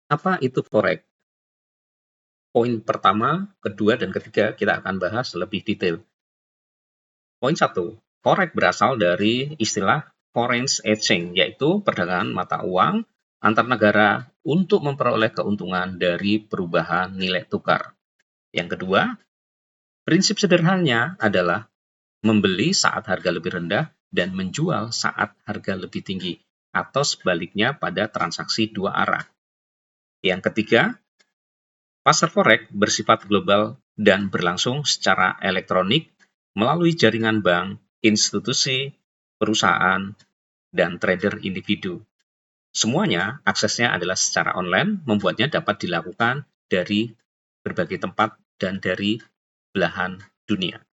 Apa itu forex? Poin pertama, kedua, dan ketiga kita akan bahas lebih detail. Poin 1, forex berasal dari istilah foreign exchange, yaitu perdagangan mata uang antar negara untuk memperoleh keuntungan dari perubahan nilai tukar. Yang kedua, prinsip sederhananya adalah membeli saat harga lebih rendah dan menjual saat harga lebih tinggi, atau sebaliknya pada transaksi dua arah. Yang ketiga, pasar forex bersifat global dan berlangsung secara elektronik melalui jaringan bank, institusi, perusahaan, dan trader individu. Semuanya aksesnya adalah secara online, membuatnya dapat dilakukan dari berbagai tempat dan dari belahan dunia.